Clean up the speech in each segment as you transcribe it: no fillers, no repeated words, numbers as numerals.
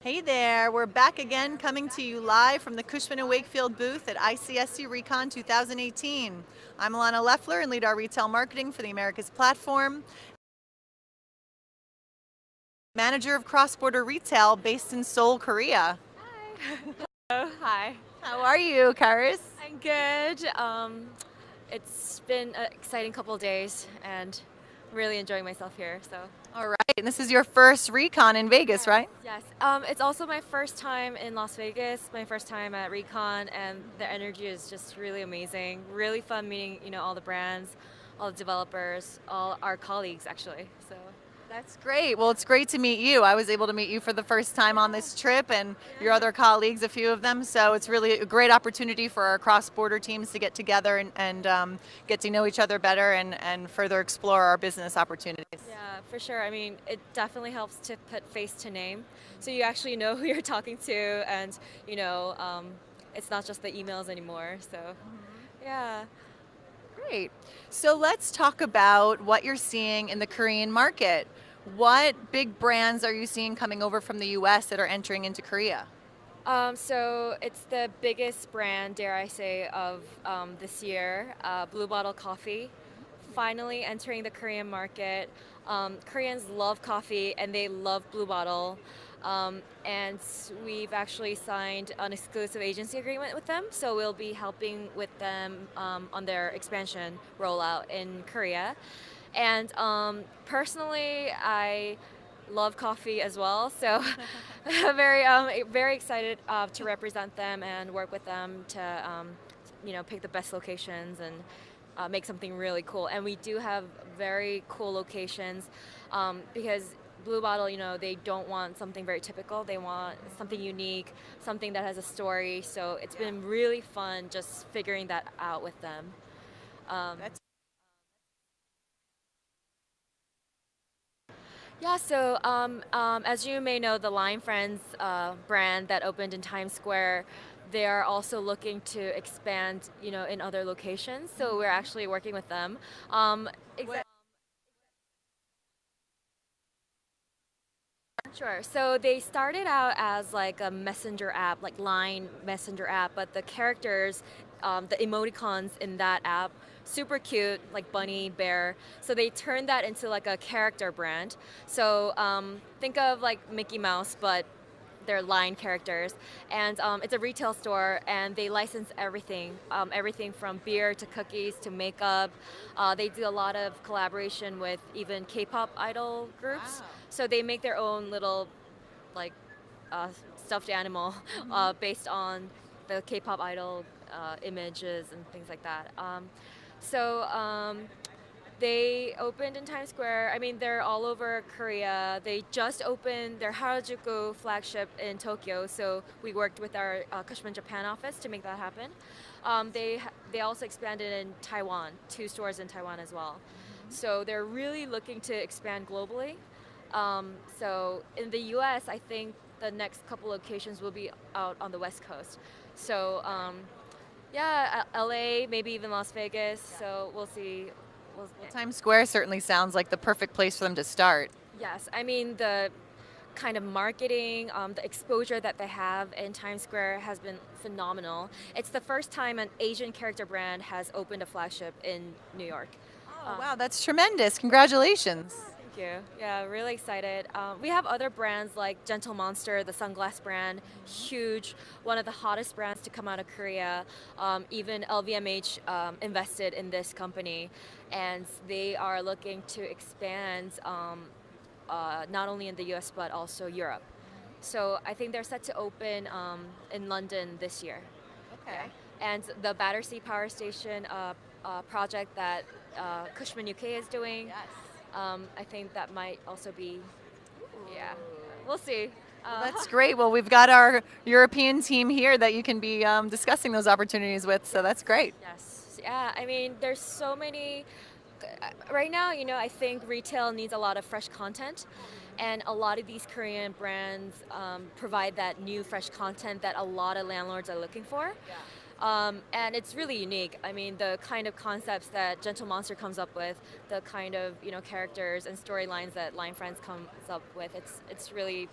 Hey there, we're back again coming to you live from the Cushman & Wakefield booth at ICSC Recon 2018. I'm Alana Leffler and lead our retail marketing for the Americas platform. Manager of cross-border retail based in Seoul, Korea. Hi. Oh, hi. How are you, Karis? I'm good. It's been an exciting couple of days and really enjoying myself here. So All right, and this is your first Recon in Vegas, right? yes, it's also my first time in Las Vegas, my first time at Recon, and the energy is just really amazing. Really fun meeting all the brands, all the developers, all our colleagues actually. So. That's great. Well, it's great to meet you. I was able to meet you for the first time on this trip and your other colleagues, a few of them. So it's really a great opportunity for our cross-border teams to get together and get to know each other better and further explore our business opportunities. Yeah, for sure. I mean, it definitely helps to put face to name, so you actually know who you're talking to, and it's not just the emails anymore. So, yeah. Great. So let's talk about what you're seeing in the Korean market. What big brands are you seeing coming over from the US that are entering into Korea? So it's the biggest brand, dare I say, of this year, Blue Bottle Coffee, finally entering the Korean market. Koreans love coffee and they love Blue Bottle. And we've actually signed an exclusive agency agreement with them, so we'll be helping with them on their expansion rollout in Korea. And personally, I love coffee as well, so very excited to represent them and work with them to pick the best locations and make something really cool. And we do have very cool locations because Blue Bottle, they don't want something very typical. They want something unique, something that has a story. So it's been really fun just figuring that out with them. That's Yeah, so as you may know, the Line Friends brand that opened in Times Square, they are also looking to expand, in other locations. So we're actually working with them. Exa- Sure. So they started out as like a messenger app, like Line Messenger app, but the characters, the emoticons in that app, super cute, like bunny, bear. So they turned that into like a character brand. So think of like Mickey Mouse, but they're line characters, and it's a retail store, and they license everything, everything from beer to cookies to makeup. They do a lot of collaboration with even K-pop idol groups, wow. so they make their own little like uh, stuffed animal based on the K-pop idol images and things like that. So they opened in Times Square. I mean, they're all over Korea. They just opened their Harajuku flagship in Tokyo, so we worked with our Cushman Japan office to make that happen. They also expanded in Taiwan, 2 stores in Taiwan as well. So they're really looking to expand globally. So in the U.S., I think the next couple locations will be out on the West Coast. So yeah, LA, maybe even Las Vegas. So we'll see. Well, Times Square certainly sounds like the perfect place for them to start. Yes, I mean the kind of marketing, the exposure that they have in Times Square has been phenomenal. It's the first time an Asian character brand has opened a flagship in New York. Oh, wow, that's tremendous. Congratulations. Thank you. Yeah, really excited. We have other brands like Gentle Monster, the sunglass brand, huge, one of the hottest brands to come out of Korea. Even LVMH invested in this company, and they are looking to expand not only in the US but also Europe. So I think they're set to open in London this year. Okay. Yeah. And the Battersea Power Station project that Cushman UK is doing, Yes. I think that might also be, yeah, we'll see. Well, that's great. Well, we've got our European team here that you can be discussing those opportunities with, so that's great. Yes, yeah, I mean, there's so many. Right now, I think retail needs a lot of fresh content, and a lot of these Korean brands provide that new fresh content that a lot of landlords are looking for. And it's really unique. I mean, the kind of concepts that Gentle Monster comes up with, the kind of characters and storylines that Line Friends comes up with, it's really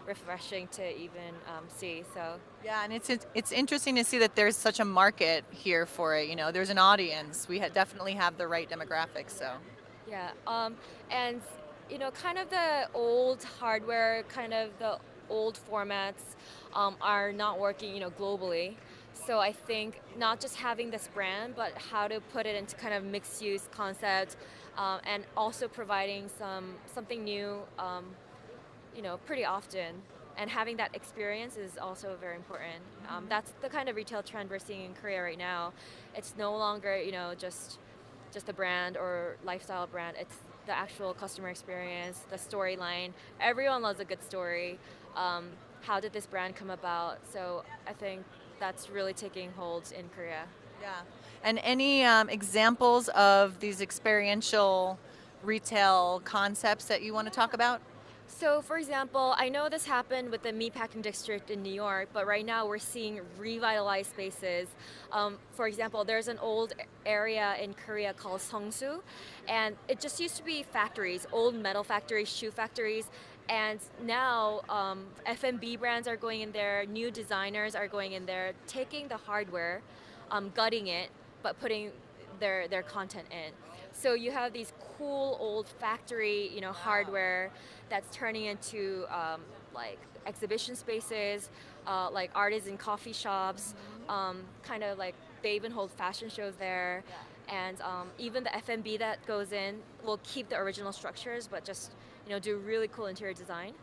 refreshing to even see. So Yeah, and it's interesting to see that there's such a market here for it. There's an audience. We definitely have the right demographics. So yeah, and kind of the old hardware, kind of the old formats are not working, globally. So I think not just having this brand, but how to put it into kind of mixed use concept, and also providing something new, pretty often. And having that experience is also very important. That's the kind of retail trend we're seeing in Korea right now. It's no longer, just a brand or lifestyle brand. It's the actual customer experience, the storyline. Everyone loves a good story. How did this brand come about? So I think that's really taking hold in Korea. yeah. And any examples of these experiential retail concepts that you want to talk about? So, for example, I know this happened with the meatpacking district in New York, but right now we're seeing revitalized spaces. For example, there's an old area in Korea called Seongsu, and it just used to be factories, old metal factories, shoe factories, and now F&B brands are going in there, new designers are going in there, taking the hardware, gutting it, but putting their content in. So you have these cool old factory, hardware that's turning into like exhibition spaces, like artisan coffee shops, kind of like they even hold fashion shows there, and even the F&B that goes in will keep the original structures, but just do really cool interior design.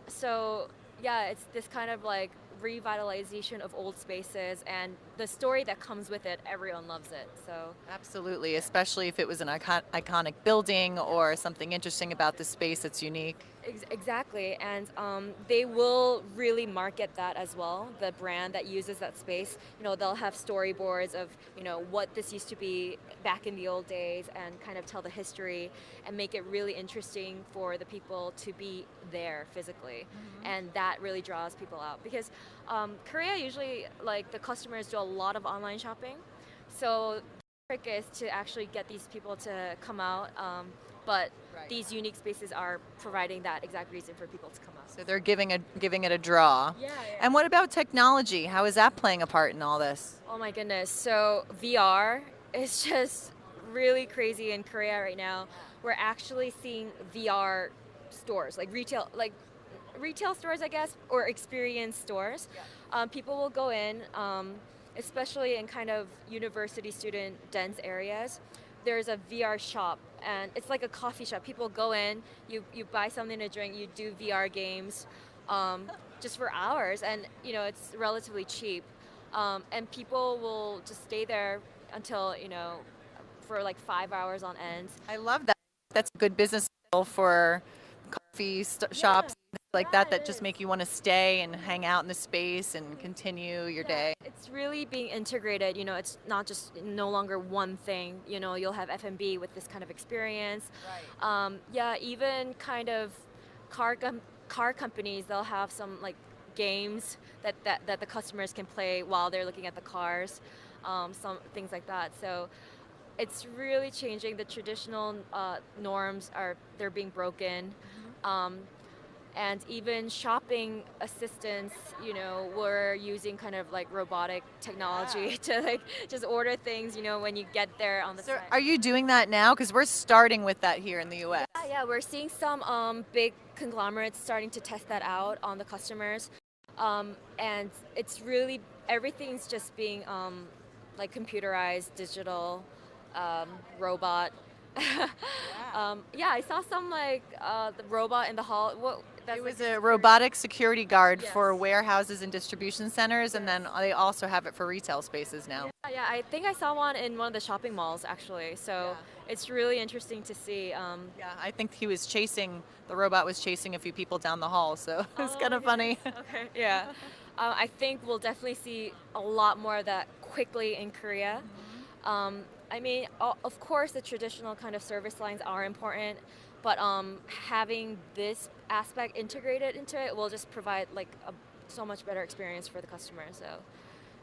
So yeah, it's this kind of like revitalization of old spaces, and the story that comes with it, everyone loves it. So Absolutely, especially if it was an iconic building or something interesting about the space that's unique. exactly, and they will really market that as well. The brand that uses that space, they'll have storyboards of what this used to be back in the old days, and kind of tell the history and make it really interesting for the people to be there physically, and that really draws people out because Korea usually, like, the customers do a lot of online shopping, so the trick is to actually get these people to come out. But Right. these unique spaces are providing that exact reason for people to come out. So they're giving it a draw. Yeah, yeah. And what about technology? How is that playing a part in all this? Oh my goodness. So VR is just really crazy in Korea right now. We're actually seeing VR stores, like retail stores, I guess, or experience stores. People will go in, especially in kind of university student dense areas. There's a VR shop, and it's like a coffee shop. People go in, you buy something to drink, you do VR games, just for hours, and it's relatively cheap, and people will just stay there until for like 5 hours on end. I love that. That's a good business model for coffee Yeah, shops like yeah, that it just is. make you want to stay and hang out in the space and continue your Yeah, day. it's really being integrated. It's not just no longer one thing. You'll have F&B with this kind of experience. Yeah, even kind of car companies, they'll have some like games that the customers can play while they're looking at the cars, some things like that. So it's really changing. The traditional norms they're being broken. Um, and even shopping assistants, we're using kind of like robotic technology to like just order things, when you get there on the So site. are you doing that now? Because we're starting with that here in the U.S. Yeah, we're seeing some big conglomerates starting to test that out on the customers, and it's really everything's just being like computerized, digital, robot. Yeah, I saw some like the robot in the hall. What? That's It like was a robotic security guard for Yes. warehouses and distribution centers, and then they also have it for retail spaces now. Yeah, I think I saw one in one of the shopping malls actually. So it's really interesting to see. Yeah, I think the robot was chasing a few people down the hall, so it's Oh kind my of funny. goodness. Okay. Yeah. I think we'll definitely see a lot more of that quickly in Korea. I mean, of course, the traditional kind of service lines are important, but having this aspect integrated into it will just provide like a so much better experience for the customer. So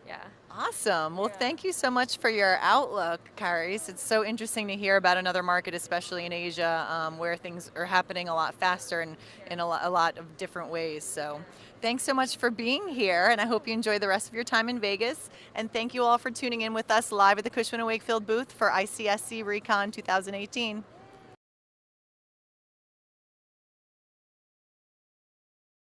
Yeah. Awesome. Well, Yeah. thank you so much for your outlook, Karis. It's so interesting to hear about another market, especially in Asia, where things are happening a lot faster and in a lot of different ways. So thanks so much for being here, and I hope you enjoy the rest of your time in Vegas. And thank you all for tuning in with us live at the Cushman & Wakefield booth for ICSC Recon 2018.